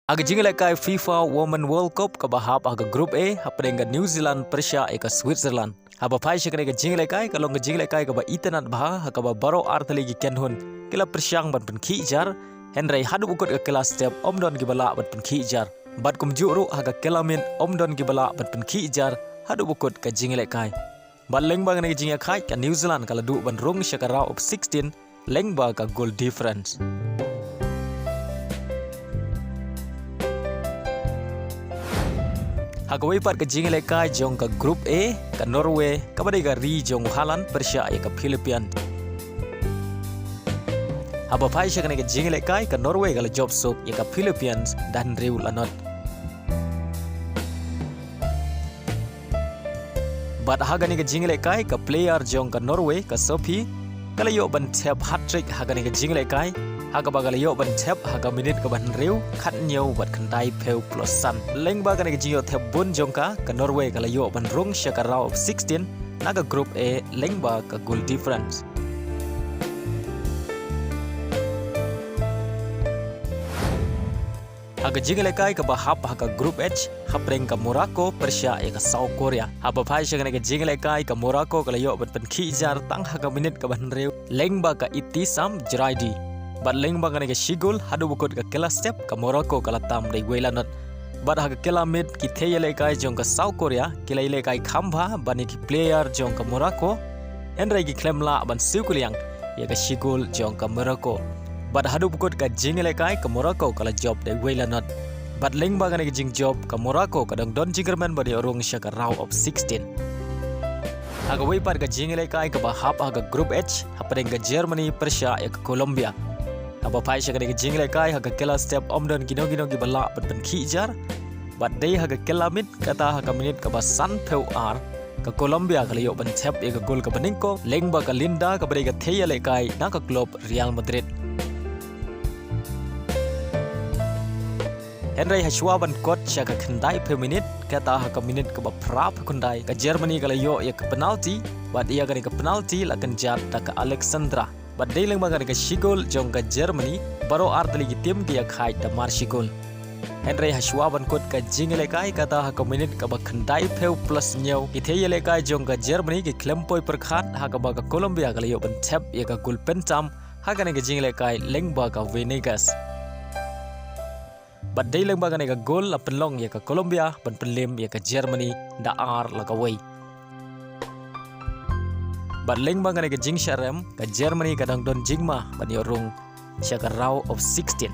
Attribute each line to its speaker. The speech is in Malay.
Speaker 1: Aga jingle kai FIFA Women World Cup ka bahap aga Group A hapenga New Zealand Persia eka Switzerland. Haba pai shikane ka jingle kai kalong ka jingle kai ka ba itanat bah ka ba baro artali gi kenhun kila Persiang ban pen khijar Henry hadu ukut ka kelas step omdon gi bala ban pen khijar. Bat kum juru aga kelamin omdon gi bala ban pen khijar hadu ukut ka jingle kai. Bat lengba ka jingle kai ka New Zealand kala du ban rung shakara of 16 lengba ka goal difference. Hagawai part ka jingle kai jong ka Group A ka Norway ka badai ka ri jong Holland Persia ka Philippines. Haba pai shakane ka jingle kai ka Norway ka job sok ka Philippines dan riu lanot. Bat hagani ka jingle kai ka player jong ka Norway ka Sophie kala yo ban tap hat trick hagani ka jingle kai haga bagala yo ban tap haga minit ka ban riu khat nyau bat khandai peu plus san leng ba kana jingo tap bun jongka ka Norway kala yo ban rung shaka round of 16 naga Group A leng ba ka goal difference. Haga jingle kai ka bahap haga Group H hapreng ka Morocco Persia ka South Korea. Haba phai shaka ka jingle kai ka Morocco kala yo ban khijar tang haga minit ka ban riu leng ba ka Itisam Jraidi. Bat leng bangane ke Shigul hadu bukut ke kelas step ke Morocco kala tam dai welanot. Bat haga kela mid ki theyele kai jong ka South Korea kila ile kai khamba bani ki player jong ka Morocco henry ki klemla ban sikuliang ya ka Shigul jong ka Morocco. Bat hadu bukut ke jingele kai ke Morocco kala job dai welanot. Bat leng bangane ke jing job ke Morocco kadang don jingerman bani orung shaka round of 16. Haga wei par ke jingele kai ke bahap haga Group H hapadeng ke Germany Persia ya ka Colombia. Haba pai shakane ke jingle kai haga kela step omdon gino gi bala ban khijar bat dei haga kela mit kata haga minit ka basan peu ar ka Colombia kala yo ban tap e ka gol ka baningko lengba ka Linda ka bade ka theyale kai na ka club Real Madrid. Henry hashwa ban kot shaka khandai peu minit kata haga minit ka ba prap kundai ka Germany kala yo ya ka penalty bat ia ka penalty la kan jat ta ka Alexandra. Bat dei leng bagan ka Shigol jong ka Germany baro artali ki tim ki khai da mar Shigol. Henry hashwa ban kot ka jingle kai kata ha ka minute ka ba khandai peu plus nyau ki theyele kai jong ka Germany ki klempoi perkhat ha ka ba ka Colombia ka yo ban tap ya ka gol pentam ha ka ne ka jingle kai leng ba ka Venegas. Bat dei leng bagan ka gol la penlong ya ka Colombia ban penlim ya ka Germany da ar la ka wei. Bat leng bangane ke jing sharem ka Germany kadang don jingma ban yorung shaka round of 16.